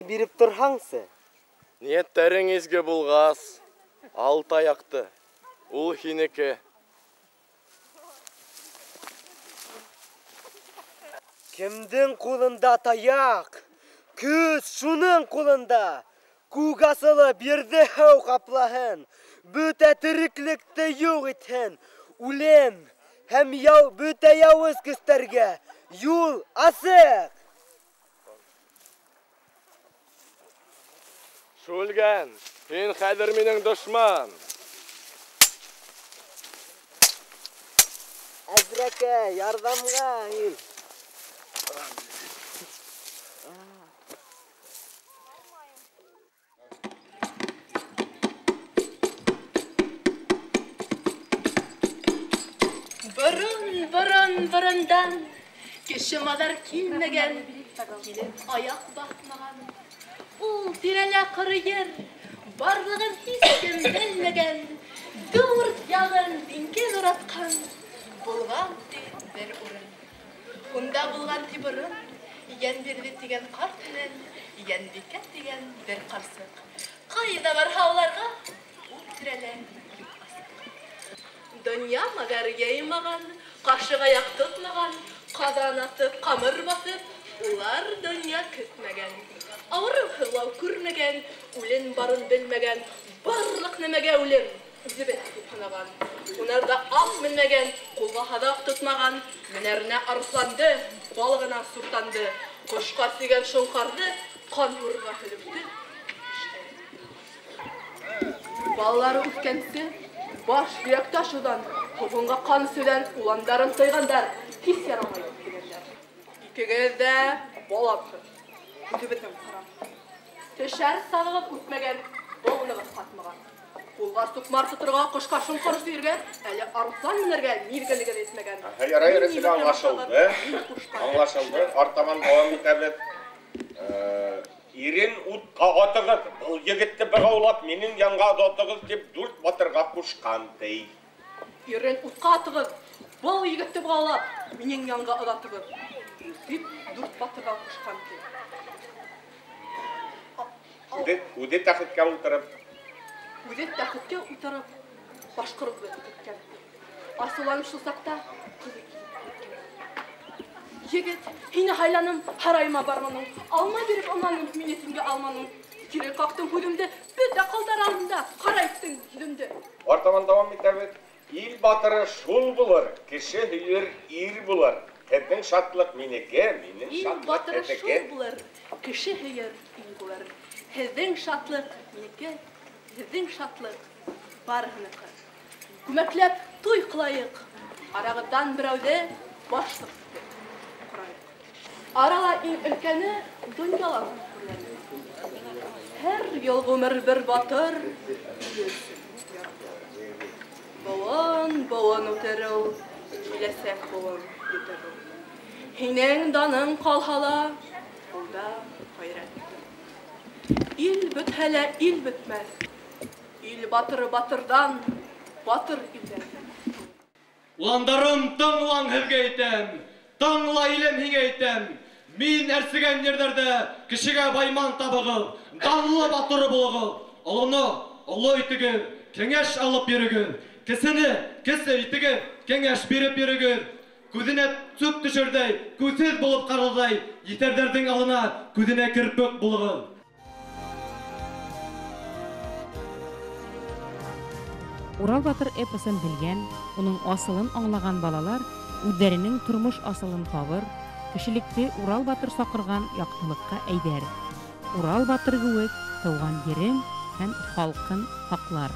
биреп торһаңсы? Ниеттәрең изге булгас, ал таяқты. Ул һинеке. Кемдең кулында таяк? Көз шуның кулында. Күк асылы бирде һәу каплаһын. Бөтә тереклекте юк итһен. Үлем һәм бөтә явыз көстәргә юл асык. Шүлгән, һин хәзер минең дошман. Әзрәкәй, ярдәмгә ил. Борындан кеше мадар килмәгән, килеп аяк басмаган. Ул тирәлә кырыер, барлыгын һич кем белмәгән. Дүрт ягын диңгез ураткан, булган бер урын. Унда булган тибырын, иян бирде дигән карт белән, иян бикә дигән бер карсык. Кайда бар һауларга, ул тирәлә дөнья магар яймаган, кашык аяк тотмаган, кадан атып, камыр басып, улар дөнья көтмәгән. Авырып хырлау күрмәгән, үлен барын белмәгән, барлык нәмәгә үлем үзебез дип һанаган. Унарда ак менмәгән, кулга хадак тотмаган, менәренә арсланды, балыгына суртанды, кошка тигән шоңкарды, кан урга хөлөпте. Баллары үткәнсе, баш йөрәк ташудан, ковынга кан сөйдән уландарын тойгандар, тиз ярамай дигәннәр. Икегез дә балапсыз. Күзебезнең карам. Төшәр сагыгып үтмәгән, бауныгыз катмаган. Кулга сукмар тотырга, кошка шоңкар сөйргән, әле арслан менәргә нилгәлеген әйтмәгән. Ярай, рәсәле аңлашылды. Аңлашылды. Артаман дәвам итәбез. Ирен утка атыгыз, бұл егетті бір аулап, менің янға атыгыз деп дүрт батырға кушкан тей. Ирен утка атыгыз, бұл егетті бір аулап, менің янға атыгыз деп дүрт батырға кушкан тей. Үде тәхеткә ултырып. Үде тәхеткә ултырып, башкырып өткән. Асыланып шылсақта, егет, һине һайланым, һарайма барманың. Алма биреп алманың, минетимгә алманың. Кире кактың һүдемдә, бөтә калдар алдында карайттың һүдемдә. Артаман дәвам итәбез. Ил батыры шул булыр, кеше һөер ир булыр. Һеҙҙең шатлык минеке, минең шатлык һеҙҙеке. Ил батыры шул булыр, кеше һөер ир булыр. Һеҙҙең шатлык минеке, һеҙҙең шатлык барыһыныҡы. Күмәкләп туй ҡылайыҡ. Арағыҙҙан берәүҙе башлыҡ арала иң өлкәне донъялан күргән. Һәр йыл ғүмер бер батыр быуын үтереү, киләсәк быуын үтереү. Һинең даның ҡалһа ул да хайрат. Ил бөтһә лә ил бөтмәҫ. Ил батыры батырдан, батыр илдән. Уландарым, тыңлаң һеҙгә әйтәм, тыңла илем һиңә әйтәм. Мин әрсегән ерҙәрҙә кешегә байман табығыҙ, данлы батыры булығыҙ. Олоно, оло итегеҙ, кәңәш алып йөрөгөҙ. Кесене, кесе итегеҙ, кәңәш биреп йөрөгөҙ. Күҙенә сүп төшөрҙәй, күҙһеҙ булып ҡарарҙай, етерҙәрҙең алына күҙенә кирпек булығыҙ. Урал батыр эпосын белгән, уның асылын аңлаған балалар үҙҙәренең тормош асылын табыр, кешелекте Урал батыр саҡырған яҡтылыҡҡа әйҙәр. Урал батыр геүек тыуған ерен һәм халҡын һаҡлар.